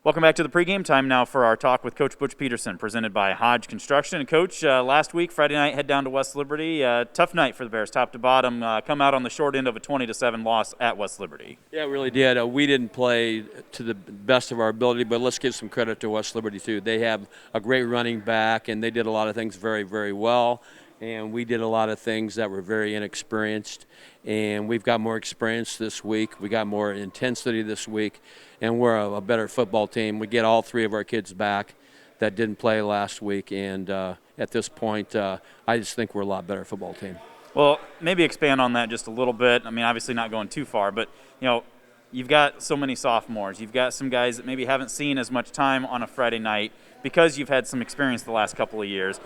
Welcome back to the pregame. Time now for our talk with Coach Butch Pedersen, presented by Hodge Construction. And Coach, last week, Friday night, head down to West Liberty. Tough night for the Bears, top to bottom. Come out on the short end of a 20-7 loss at West Liberty. Yeah, it really did. We didn't play to the best of our ability, but let's give some credit to West Liberty, too. They have a great running back, and they did a lot of things very, very well. And we did a lot of things that were very inexperienced. And we've got more experience this week. We got more intensity this week. And we're a better football team. We get all three of our kids back that didn't play last week. And at this point, I just think we're a lot better football team. Well, maybe expand on that just a little bit. I mean, obviously not going too far, but, you've got so many sophomores. You've got some guys that maybe haven't seen as much time on a Friday night because you've had some experience the last couple of years.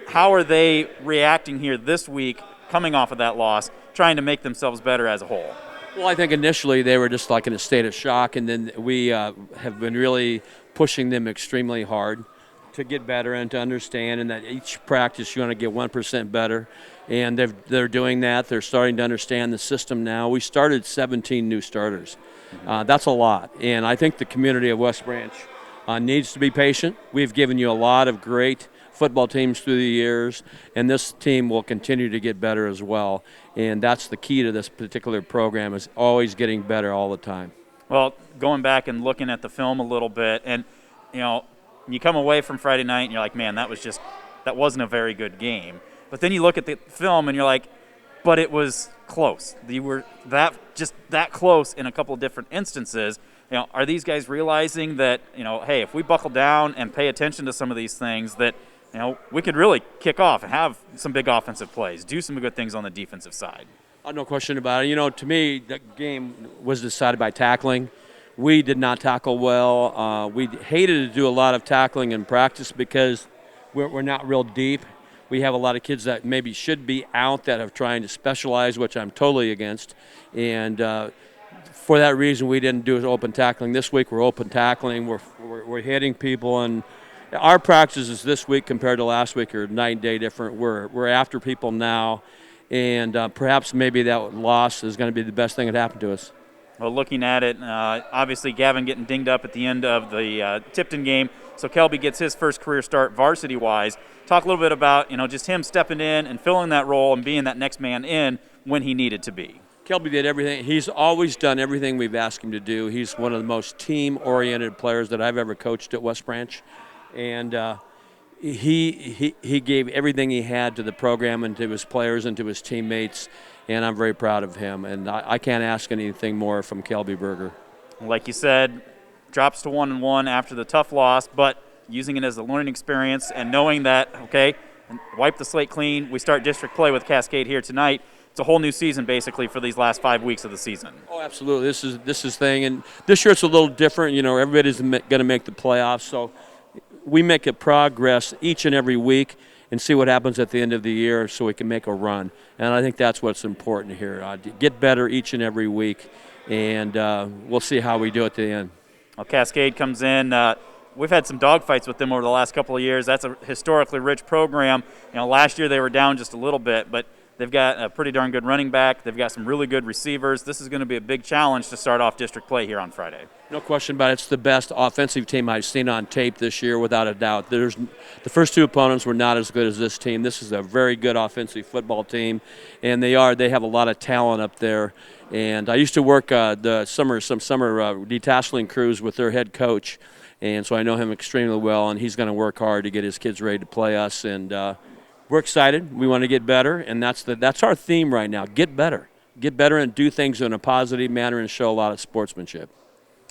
How are they reacting here this week, coming off of that loss, trying to make themselves better as a whole? Well, I think initially they were just like in a state of shock, and then we have been really pushing them extremely hard to get better and to understand, and that each practice you want to get 1% better. And they're doing that. They're starting to understand the system now. We started 17 new starters. That's a lot. And I think the community of West Branch needs to be patient. We've given you a lot of great football teams through the years, and this team will continue to get better as well. And that's the key to this particular program, is always getting better all the time. Well, going back and looking at the film a little bit, and you come away from Friday night and you're like, man, that wasn't a very good game. But then you look at the film and you're like, but it was close. You were that close in a couple of different instances. Are these guys realizing that, hey, if we buckle down and pay attention to some of these things, that we could really kick off and have some big offensive plays, do some good things on the defensive side? No question about it. To me, the game was decided by tackling. We did not tackle well. We hated to do a lot of tackling in practice because we're not real deep. We have a lot of kids that maybe should be out that are trying to specialize, which I'm totally against. And for that reason, we didn't do open tackling. This week we're open tackling. We're hitting people, and our practices this week compared to last week are night and day different. We're after people now, and perhaps maybe that loss is going to be the best thing that happened to us. Well, looking at it, obviously Gavin getting dinged up at the end of the Tipton game, so Kelby gets his first career start varsity-wise. Talk a little bit about just him stepping in and filling that role and being that next man in when he needed to be. Kelby did everything. He's always done everything we've asked him to do. He's one of the most team-oriented players that I've ever coached at West Branch. And he gave everything he had to the program and to his players and to his teammates, and I'm very proud of him. And I can't ask anything more from Kelby Berger. Like you said, drops to 1-1 after the tough loss, but using it as a learning experience and knowing that, okay, wipe the slate clean, we start district play with Cascade here tonight. It's a whole new season basically for these last 5 weeks of the season. Oh, absolutely. This is thing, and this year it's a little different. Everybody's going to make the playoffs, so we make a progress each and every week and see what happens at the end of the year so we can make a run. And I think that's what's important here. Get better each and every week, and we'll see how we do at the end. Well, Cascade comes in. We've had some dogfights with them over the last couple of years. That's a historically rich program. Last year they were down just a little bit, but they've got a pretty darn good running back. They've got some really good receivers. This is going to be a big challenge to start off district play here on Friday. No question about it. It's the best offensive team I've seen on tape this year, without a doubt. The first two opponents were not as good as this team. This is a very good offensive football team, and they have a lot of talent up there. And I used to work some summer detasseling crews with their head coach, and so I know him extremely well, and he's going to work hard to get his kids ready to play us. And we're excited. We want to get better, and that's our theme right now. Get better. Get better and do things in a positive manner and show a lot of sportsmanship.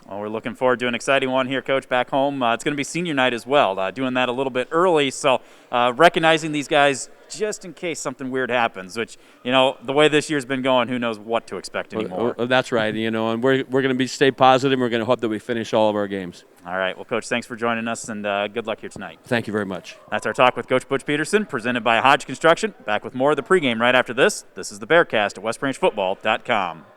Well, we're looking forward to an exciting one here, Coach, back home. It's going to be senior night as well, doing that a little bit early. So recognizing these guys just in case something weird happens, which, the way this year's been going, who knows what to expect anymore. Well, that's right, and we're going to stay positive. We're going to hope that we finish all of our games. All right. Well, Coach, thanks for joining us, and good luck here tonight. Thank you very much. That's our talk with Coach Butch Pedersen, presented by Hodge Construction. Back with more of the pregame right after this. This is the Bearcast at WestBranchFootball.com.